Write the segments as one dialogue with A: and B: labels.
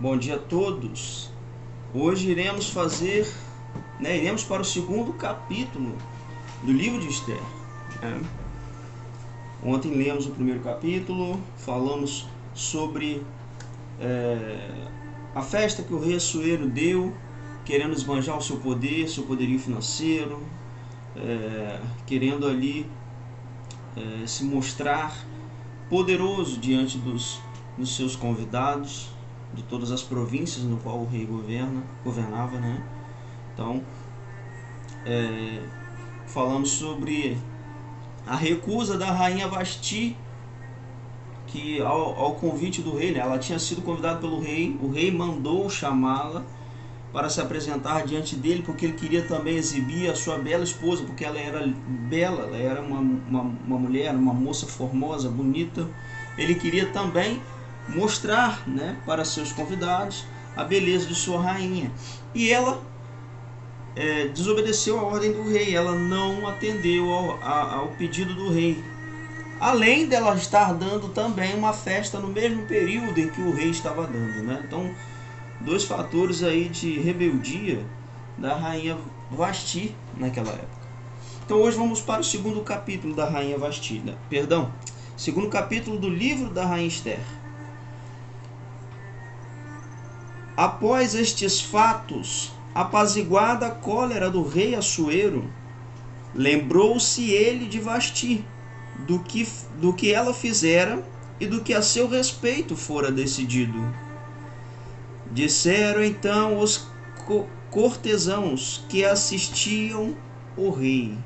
A: Bom dia a todos. Hoje iremos iremos para o segundo capítulo do livro de Esther. Ontem lemos o primeiro capítulo, falamos sobre a festa que o rei Assuero deu, querendo esbanjar o seu poder, seu poderio financeiro, querendo ali se mostrar poderoso diante dos seus convidados, de todas as províncias no qual o rei governava, né? Então, falamos sobre a recusa da rainha Vasti, que ao convite do rei, né? Ela tinha sido convidada pelo rei, o rei mandou chamá-la para se apresentar diante dele, porque ele queria também exibir a sua bela esposa, porque ela era bela, ela era uma mulher, uma moça formosa, bonita. Ele queria também mostrar, né, para seus convidados a beleza de sua rainha. E ela desobedeceu a ordem do rei, ela não atendeu ao pedido do rei. Além dela estar dando também uma festa no mesmo período em que o rei estava dando, né? Então, dois fatores aí de rebeldia da rainha Vasti naquela época. Então hoje vamos para o segundo capítulo da rainha Vasti, segundo capítulo do livro da rainha Esther. Após estes fatos, apaziguada a cólera do rei Assuero, lembrou-se ele de Vasti, do que ela fizera e do que a seu respeito fora decidido. Disseram então os cortesãos que assistiam o rei: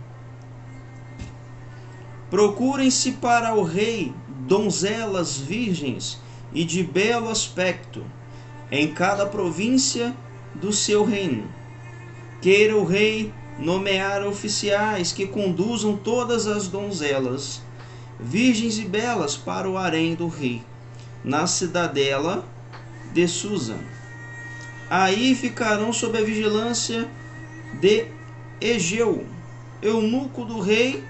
A: procurem-se para o rei donzelas virgens e de belo aspecto em cada província do seu reino. Queira o rei nomear oficiais que conduzam todas as donzelas, virgens e belas, para o harém do rei, na cidadela de Susa. Aí ficarão sob a vigilância de Egeu, eunuco do rei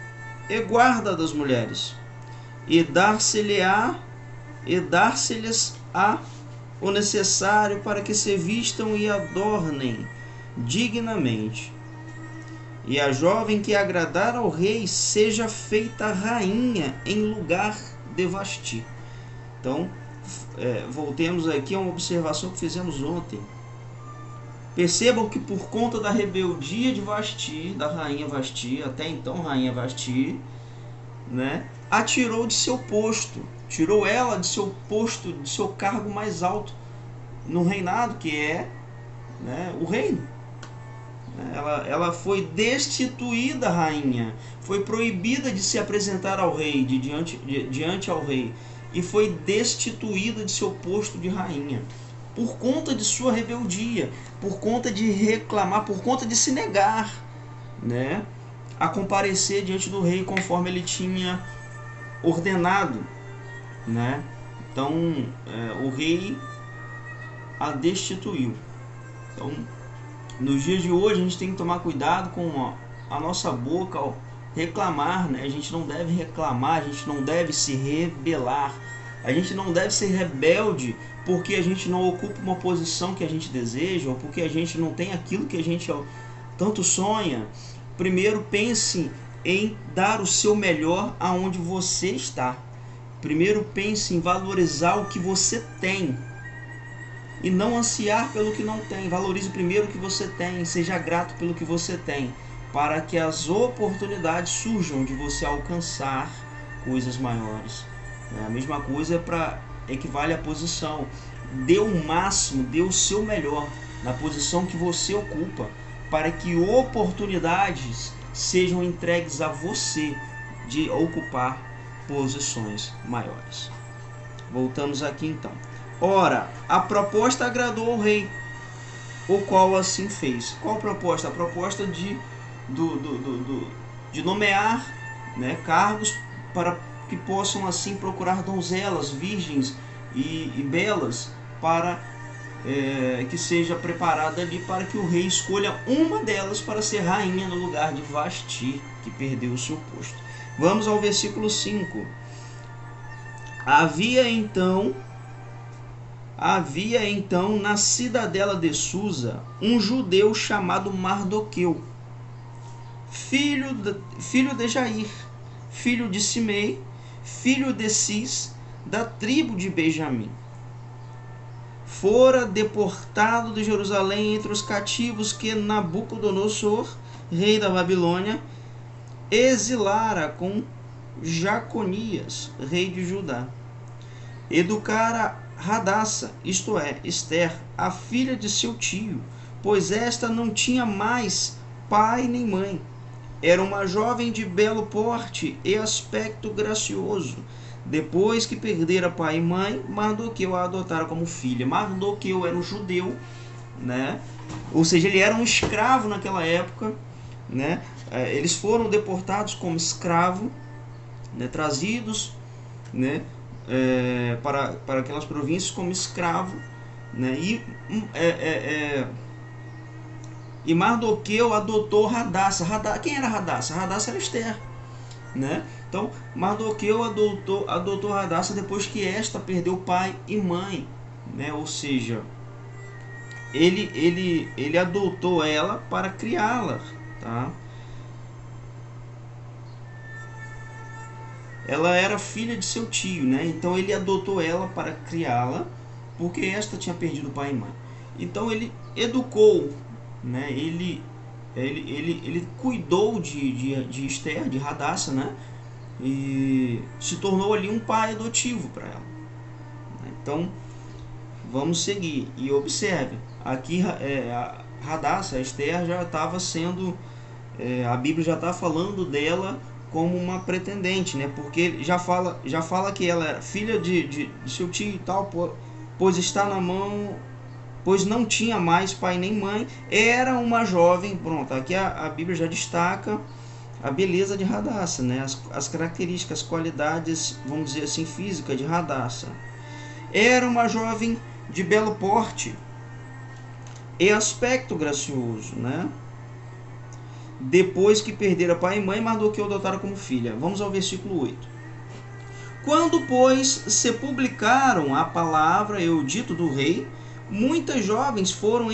A: e guarda das mulheres, e dar-se-lhes-á o necessário para que se vistam e adornem dignamente. E a jovem que agradar ao rei seja feita rainha em lugar de Vasti. Então, voltemos aqui a uma observação que fizemos ontem. Percebam que por conta da rebeldia de Vasti, da rainha Vasti, até então rainha Vasti, né, atirou de seu posto, tirou ela de seu posto, de seu cargo mais alto no reinado, que é, né, o reino. Ela foi destituída rainha, foi proibida de se apresentar ao rei, diante ao rei, e foi destituída de seu posto de rainha, por conta de sua rebeldia, por conta de reclamar, por conta de se negar, né, a comparecer diante do rei conforme ele tinha ordenado, né? Então, o rei a destituiu. Então, nos dias de hoje, a gente tem que tomar cuidado com a nossa boca ao reclamar, né? A gente não deve reclamar, a gente não deve se rebelar, a gente não deve ser rebelde porque a gente não ocupa uma posição que a gente deseja, ou porque a gente não tem aquilo que a gente tanto sonha. Primeiro, pense em dar o seu melhor aonde você está. Primeiro, pense em valorizar o que você tem e não ansiar pelo que não tem. Valorize primeiro o que você tem, seja grato pelo que você tem, para que as oportunidades surjam de você alcançar coisas maiores. A mesma coisa equivale à posição. Dê o máximo, dê o seu melhor na posição que você ocupa, para que oportunidades sejam entregues a você de ocupar posições maiores. Voltamos aqui então. Ora, a proposta agradou ao rei, o qual assim fez. Qual a proposta? A proposta de nomear, né, cargos para que possam assim procurar donzelas, virgens e belas, para que seja preparada ali para que o rei escolha uma delas para ser rainha no lugar de Vasti, que perdeu o seu posto. Vamos ao versículo 5. Havia então Havia então na cidadela de Susa um judeu chamado Mardoqueu, filho de Jair, filho de Simei, filho de Cis, da tribo de Benjamim. Fora deportado de Jerusalém entre os cativos que Nabucodonosor, rei da Babilônia, exilara com Jaconias, rei de Judá. Educara Hadassa, isto é, Esther, a filha de seu tio, pois esta não tinha mais pai nem mãe. Era uma jovem de belo porte e aspecto gracioso. Depois que perdera pai e mãe, Mardoqueu a adotara como filha. Mardoqueu era um judeu, né? Ou seja, ele era um escravo naquela época, né? Eles foram deportados como escravo, né? Trazidos, né? Para aquelas províncias como escravo, né? E Mardoqueu adotou Hadassa. Quem era Hadassa? Hadassa era Esther, né? Então Mardoqueu adotou Hadassa depois que esta perdeu pai e mãe, né? Ou seja, ele adotou ela para criá-la, tá? Ela era filha de seu tio, né? Então ele adotou ela para criá-la, porque esta tinha perdido pai e mãe. Então ele educou, né? Ele cuidou de Esther, de Hadassa, né? E se tornou ali um pai adotivo para ela. Então vamos seguir e observe. Aqui a Hadassa, a Esther, já estava sendo, a Bíblia já está falando dela como uma pretendente, né? Porque já fala que ela era filha de seu tio e tal, pois está na mão, pois não tinha mais pai nem mãe, era uma jovem. Pronto, aqui a Bíblia já destaca a beleza de Hadassa, né? As características, as qualidades, vamos dizer assim, físicas de Hadassa. Era uma jovem de belo porte e aspecto gracioso, né? Depois que perdera pai e mãe, Mardoqueu adotaram como filha. Vamos ao versículo 8. Quando, pois, se publicaram a palavra e o dito do rei, muitas jovens foram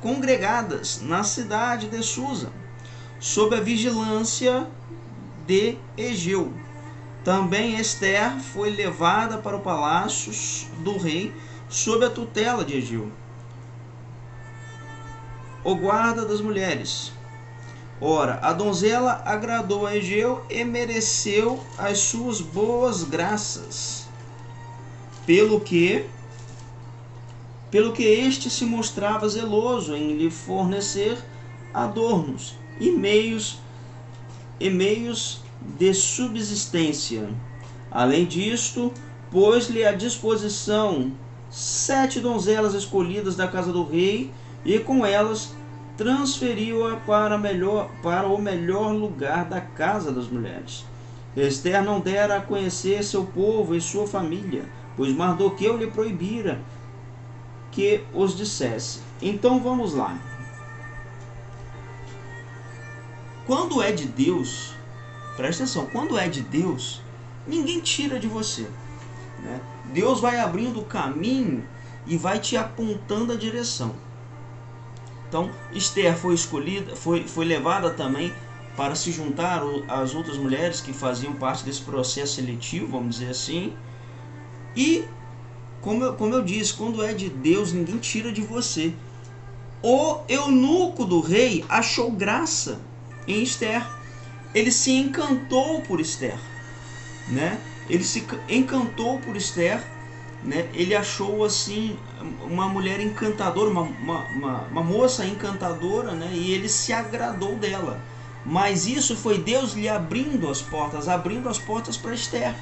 A: congregadas na cidade de Susa, sob a vigilância de Egeu. Também Esther foi levada para o palácio do rei, sob a tutela de Egeu, o guarda das mulheres. Ora, a donzela agradou a Egeu e mereceu as suas boas graças, pelo que este se mostrava zeloso em lhe fornecer adornos e meios de subsistência. Além disto, pôs-lhe à disposição 7 donzelas escolhidas da casa do rei, e com elas transferiu-a para o melhor lugar da casa das mulheres. Esther não dera a conhecer seu povo e sua família, pois Mardoqueu lhe proibira que os dissesse. Então vamos lá. Quando é de Deus, presta atenção, quando é de Deus, ninguém tira de você, né? Deus vai abrindo o caminho e vai te apontando a direção. Então Esther foi escolhida, foi levada também para se juntar às outras mulheres que faziam parte desse processo seletivo, vamos dizer assim. E como eu disse, quando é de Deus, ninguém tira de você. O eunuco do rei achou graça em Esther. Ele se encantou por Esther, né? Ele se encantou por Esther, né? Ele achou assim uma mulher encantadora, uma moça encantadora, né? E ele se agradou dela. Mas isso foi Deus lhe abrindo as portas para Esther,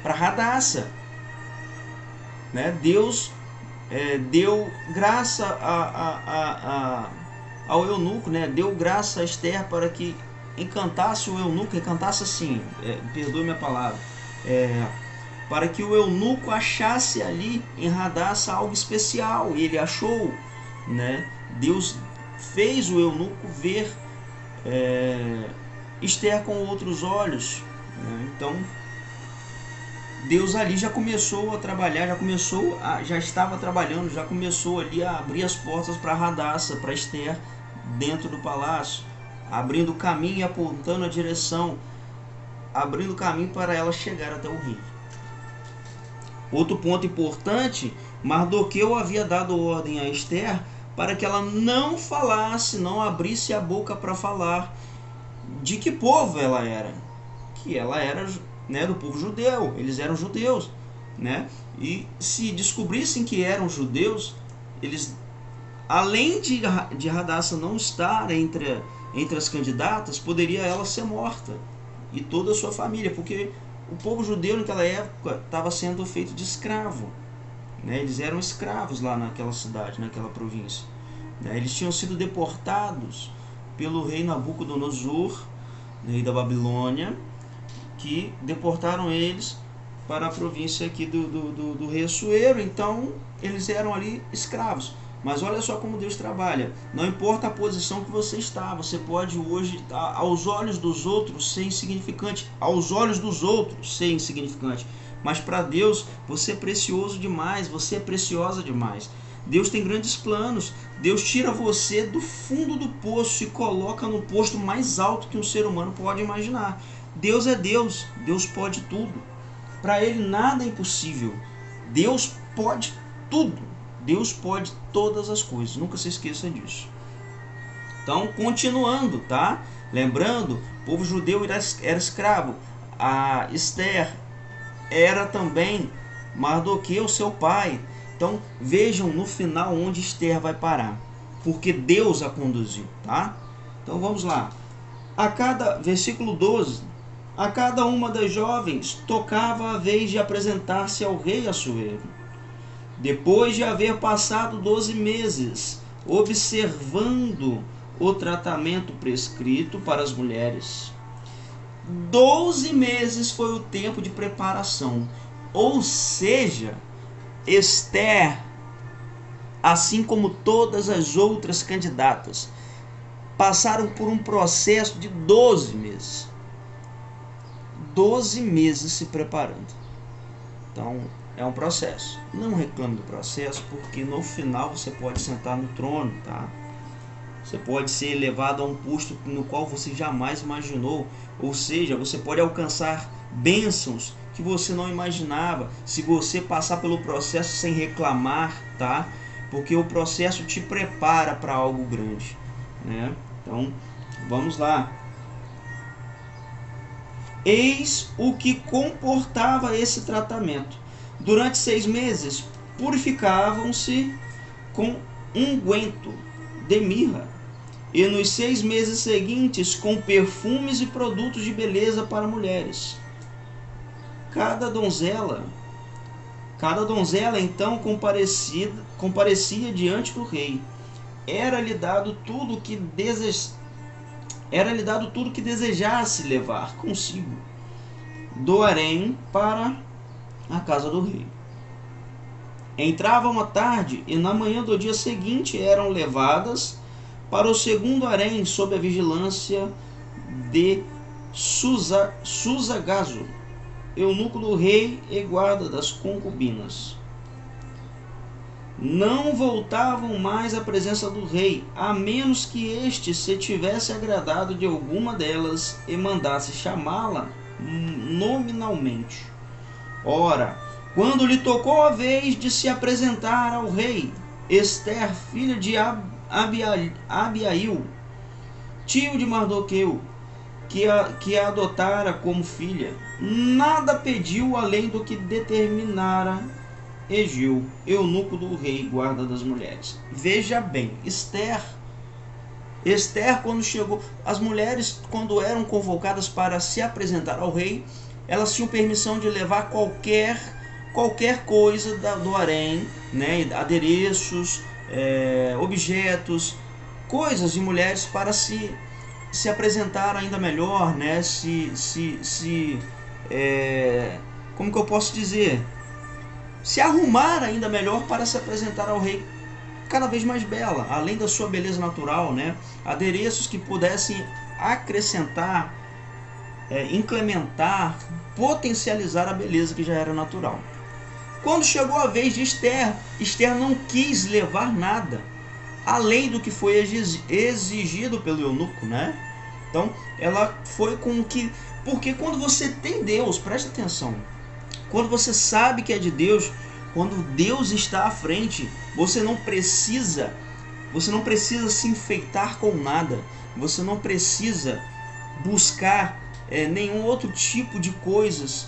A: para Hadassa, né? Deus deu graça ao eunuco, né? Deu graça a Esther para que encantasse o eunuco, encantasse assim, perdoe minha palavra, para que o eunuco achasse ali em Hadassa algo especial, e ele achou, né? Deus fez o eunuco ver Esther com outros olhos, né? Então Deus ali já começou a trabalhar, já estava trabalhando, já começou ali a abrir as portas para Radassa, para Esther, dentro do palácio, abrindo o caminho e apontando a direção, abrindo o caminho para ela chegar até o rei. Outro ponto importante, Mardoqueu havia dado ordem a Esther para que ela não falasse, não abrisse a boca para falar de que povo ela era. Que ela era, né, do povo judeu, eles eram judeus, né? E se descobrissem que eram judeus, eles, além de Radassa não estar entre as candidatas, poderia ela ser morta e toda a sua família, porque o povo judeu naquela época estava sendo feito de escravo, né? Eles eram escravos lá naquela cidade, naquela província, né? Eles tinham sido deportados pelo rei Nabucodonosor, rei da Babilônia, que deportaram eles para a província aqui do rei Assuero. Então eles eram ali escravos. Mas olha só como Deus trabalha. Não importa a posição que você está, você pode hoje, aos olhos dos outros, ser insignificante. Aos olhos dos outros, ser insignificante. Mas para Deus, você é precioso demais, você é preciosa demais. Deus tem grandes planos. Deus tira você do fundo do poço e coloca no posto mais alto que um ser humano pode imaginar. Deus é Deus, Deus pode tudo. Para Ele nada é impossível. Deus pode tudo. Deus pode todas as coisas. Nunca se esqueça disso. Então, continuando, tá? Lembrando, o povo judeu era escravo. A Esther era também Mardoqueu, seu pai. Então, vejam no final onde Esther vai parar. Porque Deus a conduziu, tá? Então, vamos lá. Versículo 12. A cada uma das jovens tocava a vez de apresentar-se ao rei Assuero. Depois de haver passado 12 meses observando o tratamento prescrito para as mulheres. 12 meses foi o tempo de preparação. Ou seja, Esther, assim como todas as outras candidatas, passaram por um processo de 12 meses. 12 meses se preparando. Então, é um processo. Não reclame do processo, porque no final você pode sentar no trono, tá? Você pode ser elevado a um posto no qual você jamais imaginou. Ou seja, você pode alcançar bênçãos que você não imaginava se você passar pelo processo sem reclamar, tá? Porque o processo te prepara para algo grande, né? Então, vamos lá. Eis o que comportava esse tratamento. Durante 6 meses, purificavam-se com unguento de mirra, e nos 6 meses seguintes com perfumes e produtos de beleza para mulheres. Cada donzela então comparecia diante do rei. Era-lhe dado tudo que desejasse levar consigo do harém para a casa do rei. Entravam à tarde e na manhã do dia seguinte eram levadas para o segundo harém sob a vigilância de Susagazo, eunuco do rei e guarda das concubinas. Não voltavam mais à presença do rei, a menos que este se tivesse agradado de alguma delas e mandasse chamá-la nominalmente. Ora, quando lhe tocou a vez de se apresentar ao rei, Esther, filha de Abiail, tio de Mardoqueu, que a adotara como filha, nada pediu além do que determinara Egeu, eunuco do rei, guarda das mulheres. Veja bem, Esther, quando chegou, as mulheres, quando eram convocadas para se apresentar ao rei, elas tinham permissão de levar qualquer coisa do harém, né, adereços, objetos, coisas de mulheres para se apresentar ainda melhor, né, como que eu posso dizer? Se arrumar ainda melhor para se apresentar ao rei cada vez mais bela, além da sua beleza natural, né? Adereços que pudessem acrescentar incrementar, potencializar a beleza que já era natural. Quando chegou a vez de Esther, Esther não quis levar nada além do que foi exigido pelo eunuco, né? Então, ela foi com o que... Porque quando você tem Deus, presta atenção, quando você sabe que é de Deus, quando Deus está à frente, você não precisa se enfeitar com nada, você não precisa buscar nenhum outro tipo de coisas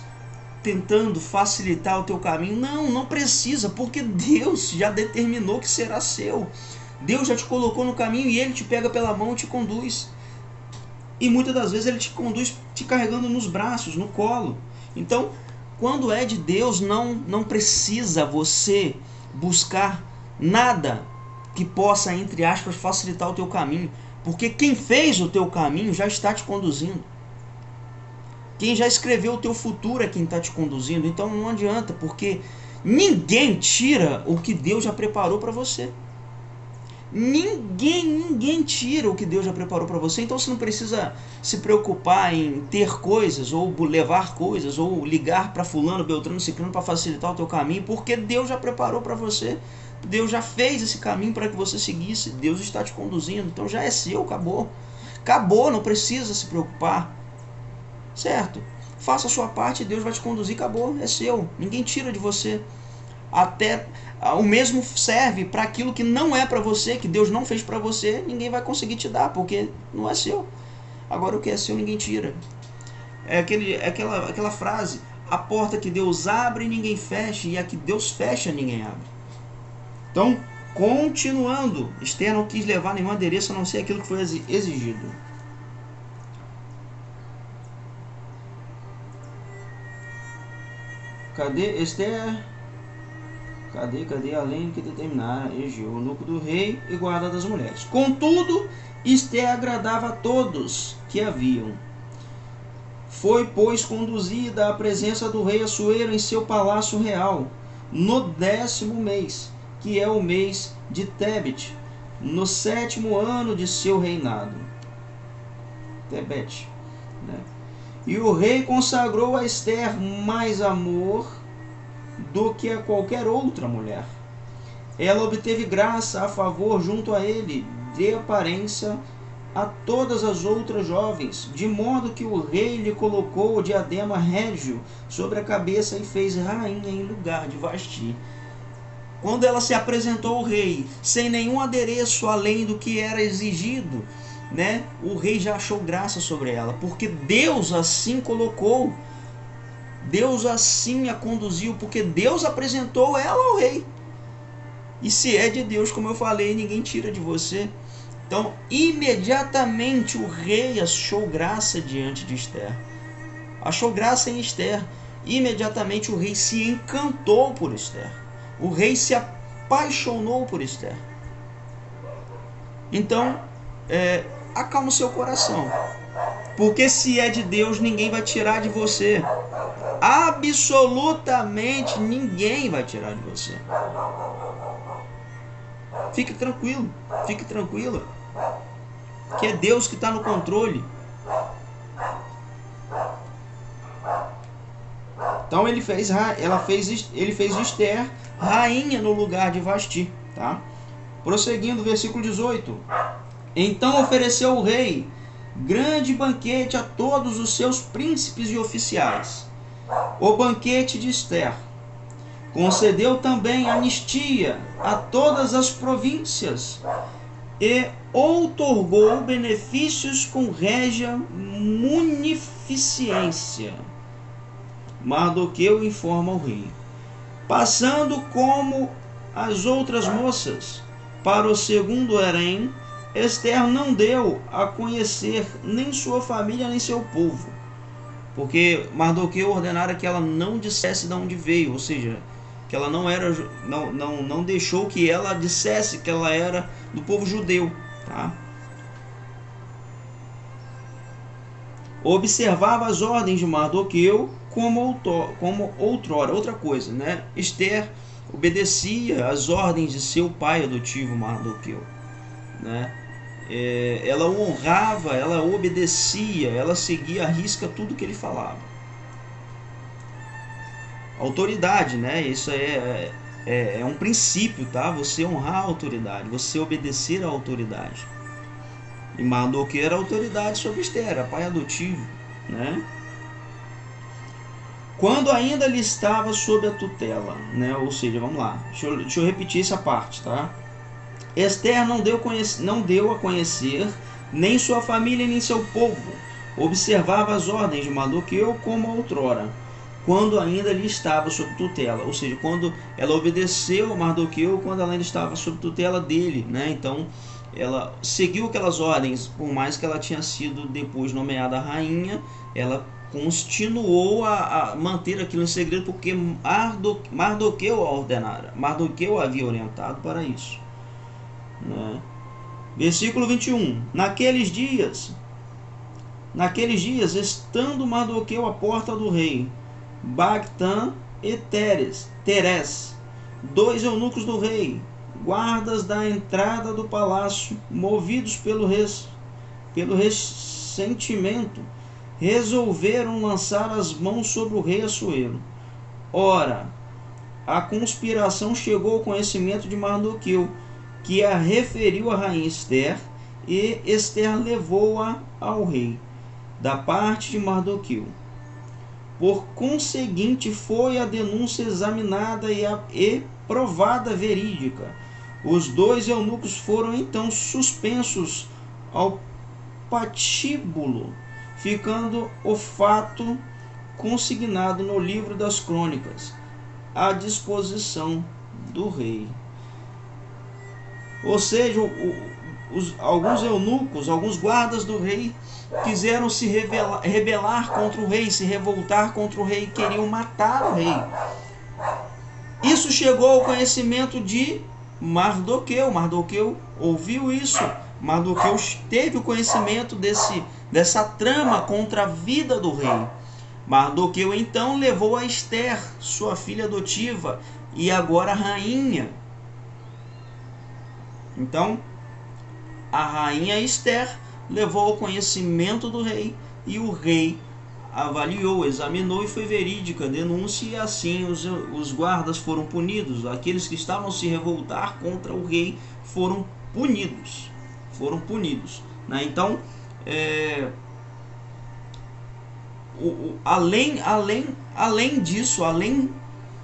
A: tentando facilitar o teu caminho. Não precisa, porque Deus já determinou que será seu. Deus já te colocou no caminho e Ele te pega pela mão e te conduz. E muitas das vezes Ele te conduz te carregando nos braços, no colo. Então, quando é de Deus, não precisa você buscar nada que possa, entre aspas, facilitar o teu caminho. Porque quem fez o teu caminho já está te conduzindo. Quem já escreveu o teu futuro é quem está te conduzindo. Então não adianta, porque ninguém tira o que Deus já preparou para você. Ninguém tira o que Deus já preparou para você. Então você não precisa se preocupar em ter coisas, ou levar coisas, ou ligar para fulano, beltrano, ciclano para facilitar o teu caminho, porque Deus já preparou para você. Deus já fez esse caminho para que você seguisse. Deus está te conduzindo. Então já é seu, acabou. Acabou, não precisa se preocupar. Certo? Faça a sua parte e Deus vai te conduzir, acabou, é seu. Ninguém tira de você. Até o mesmo serve para aquilo que não é para você, que Deus não fez para você, ninguém vai conseguir te dar, porque não é seu. Agora o que é seu ninguém tira. É aquela frase: a porta que Deus abre ninguém fecha, e a que Deus fecha ninguém abre. Então, continuando, Esther não quis levar nenhum adereço a não ser aquilo que foi exigido. Cadê Esther? Cadê além do que determinar Egeu, o eunuco do rei e guarda das mulheres? Contudo, Esther agradava a todos que haviam. Foi, pois, conduzida à presença do rei Assuero em seu palácio real, no 10º mês, que é o mês de Tebete, no 7º ano de seu reinado. Tebete, né? E o rei consagrou a Esther mais amor do que a qualquer outra mulher. Ela obteve graça a favor junto a ele, de aparência a todas as outras jovens, de modo que o rei lhe colocou o diadema régio sobre a cabeça e fez rainha em lugar de Vasti. Quando ela se apresentou ao rei, sem nenhum adereço além do que era exigido, né, o rei já achou graça sobre ela, porque Deus assim colocou, Deus assim a conduziu, porque Deus apresentou ela ao rei. E se é de Deus, como eu falei, ninguém tira de você. Então, imediatamente o rei achou graça diante de Esther. Achou graça em Esther. Imediatamente o rei se encantou por Esther. O rei se apaixonou por Esther. Então, acalma o seu coração. Porque se é de Deus, ninguém vai tirar de você. Absolutamente ninguém vai tirar de você. Fique tranquilo, fique tranquila, que é Deus que está no controle. Então ele fez Esther rainha no lugar de Vasti, tá? Prosseguindo, versículo 18. Então ofereceu o rei grande banquete a todos os seus príncipes e oficiais, o banquete de Esther. Concedeu também anistia a todas as províncias e outorgou benefícios com régia munificência. Mardoqueu informa ao rei. Passando como as outras moças para o segundo harém, Esther não deu a conhecer nem sua família nem seu povo, porque Mardoqueu ordenara que ela não dissesse de onde veio, ou seja, que ela não deixou que ela dissesse que ela era do povo judeu, tá? Observava as ordens de Mardoqueu como outrora, outra coisa, né? Esther obedecia às ordens de seu pai adotivo Mardoqueu, né? ela o honrava, ela obedecia, ela seguia à risca tudo que ele falava. Autoridade, né? Isso é um princípio, tá? Você honrar a autoridade, você obedecer à autoridade. E Mardoqueu era autoridade sobre Esther, era pai adotivo, né? Quando ainda ele estava sob a tutela, né? Ou seja, vamos lá, deixa eu repetir essa parte, tá? Esther não deu a conhecer nem sua família nem seu povo. Observava as ordens de Mardoqueu como outrora, quando ainda lhe estava sob tutela. Ou seja, quando ela obedeceu a Mardoqueu, quando ela ainda estava sob tutela dele, né? Então, ela seguiu aquelas ordens, por mais que ela tinha sido depois nomeada rainha, ela continuou a manter aquilo em segredo, porque Mardoqueu a ordenara, Mardoqueu havia orientado para isso, né? Versículo 21. Naqueles dias, estando Mardoqueu à porta do rei, Bactã e Teres, dois eunucos do rei, guardas da entrada do palácio, movidos pelo ressentimento, resolveram lançar as mãos sobre o rei Assuero. Ora, a conspiração chegou ao conhecimento de Mardoqueu, que a referiu à rainha Esther, e Esther levou-a ao rei, da parte de Mardoqueu. Por conseguinte, foi a denúncia examinada e provada verídica. Os dois eunucos foram então suspensos ao patíbulo, ficando o fato consignado no livro das crônicas, à disposição do rei. Ou seja, alguns eunucos, alguns guardas do rei, quiseram se rebelar contra o rei, se revoltar contra o rei, queriam matar o rei. Isso chegou ao conhecimento de Mardoqueu. Mardoqueu ouviu isso. Mardoqueu teve o conhecimento dessa trama contra a vida do rei. Mardoqueu então levou a Esther, sua filha adotiva, e agora rainha. Então, a rainha Esther levou ao conhecimento do rei, e o rei avaliou, examinou e foi verídica a denúncia, e assim os guardas foram punidos. Aqueles que estavam a se revoltar contra o rei foram punidos. Né? Então, além disso, além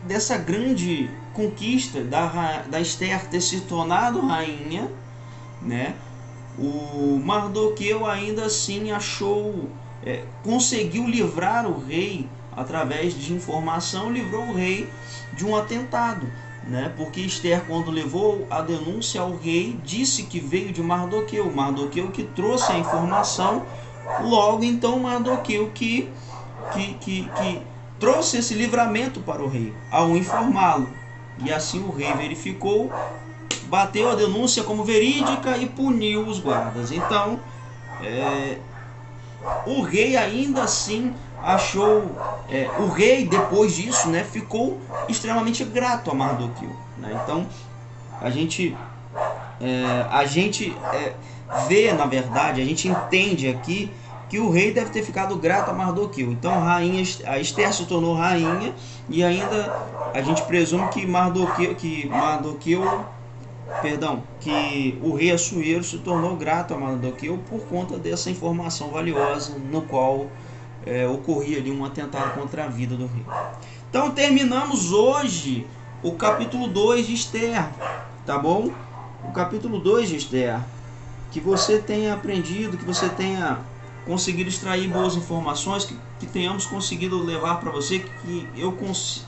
A: dessa grande conquista da Esther ter se tornado rainha, né? O Mardoqueu ainda assim conseguiu livrar o rei, através de informação, livrou o rei de um atentado, né? Porque Esther, quando levou a denúncia ao rei, disse que veio de Mardoqueu, Mardoqueu que trouxe a informação. Logo então Mardoqueu que trouxe esse livramento para o rei ao informá-lo, e assim o rei verificou, bateu a denúncia como verídica e puniu os guardas. Então, o rei ainda assim o rei depois disso, né, ficou extremamente grato a Mardoqueu, né? Então, a gente vê, na verdade, a gente entende aqui que o rei deve ter ficado grato a Mardoqueu. Então, a Esther se tornou rainha, e ainda a gente presume que que o rei Assuero se tornou grato a Mardoqueu por conta dessa informação valiosa, no qual ocorria ali um atentado contra a vida do rei. Então, terminamos hoje o capítulo 2 de Esther, tá bom? O capítulo 2 de Esther. Que você tenha aprendido, que você tenha conseguido extrair boas informações, que tenhamos conseguido levar para você, que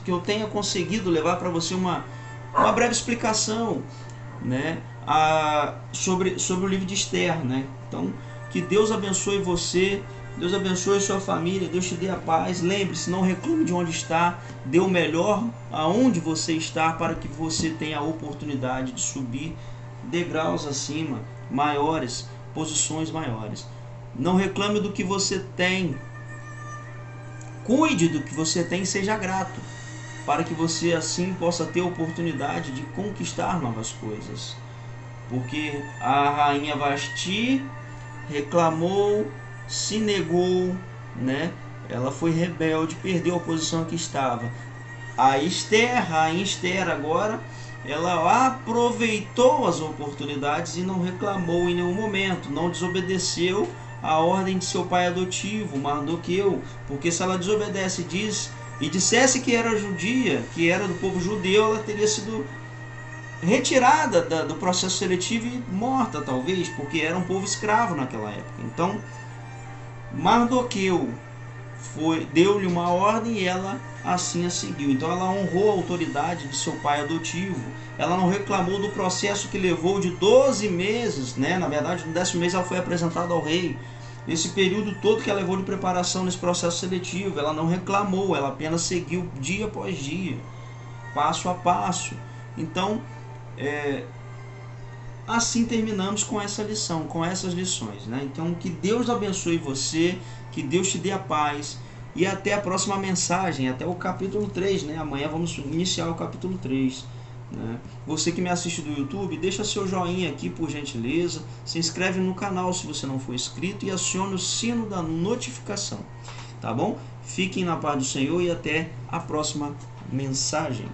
A: eu tenha conseguido levar para você uma breve explicação, né, sobre o livro de Esther, né? Então, que Deus abençoe você, Deus abençoe sua família, Deus te dê a paz. Lembre-se, não reclame de onde está, dê o melhor aonde você está, para que você tenha a oportunidade de subir degraus acima, maiores, posições maiores. Não reclame do que você tem, cuide do que você tem e seja grato, para que você assim possa ter a oportunidade de conquistar novas coisas. porque a rainha Vasti reclamou, se negou, né? Ela foi rebelde, perdeu a posição que estava. A rainha Esther agora, ela aproveitou as oportunidades e não reclamou em nenhum momento, não desobedeceu a ordem de seu pai adotivo, Mardoqueu, porque se ela desobedece e dissesse que era judia, que era do povo judeu, ela teria sido retirada do processo seletivo e morta, talvez, porque era um povo escravo naquela época. Então, Mardoqueu deu-lhe uma ordem e ela assim a seguiu. Então ela honrou a autoridade de seu pai adotivo. Ela não reclamou do processo que levou de 12 meses, né? Na verdade, no 10º mês ela foi apresentada ao rei. Esse período todo que ela levou de preparação nesse processo seletivo, ela não reclamou, ela apenas seguiu dia após dia, passo a passo. Então, assim terminamos com essa lição, com essas lições, né? Então, que Deus abençoe você, que Deus te dê a paz, e até a próxima mensagem, até o capítulo 3, né? Amanhã vamos iniciar o capítulo 3, né? Você que me assiste do YouTube, deixa seu joinha aqui, por gentileza, se inscreve no canal se você não for inscrito e acione o sino da notificação, tá bom? Fiquem na paz do Senhor e até a próxima mensagem.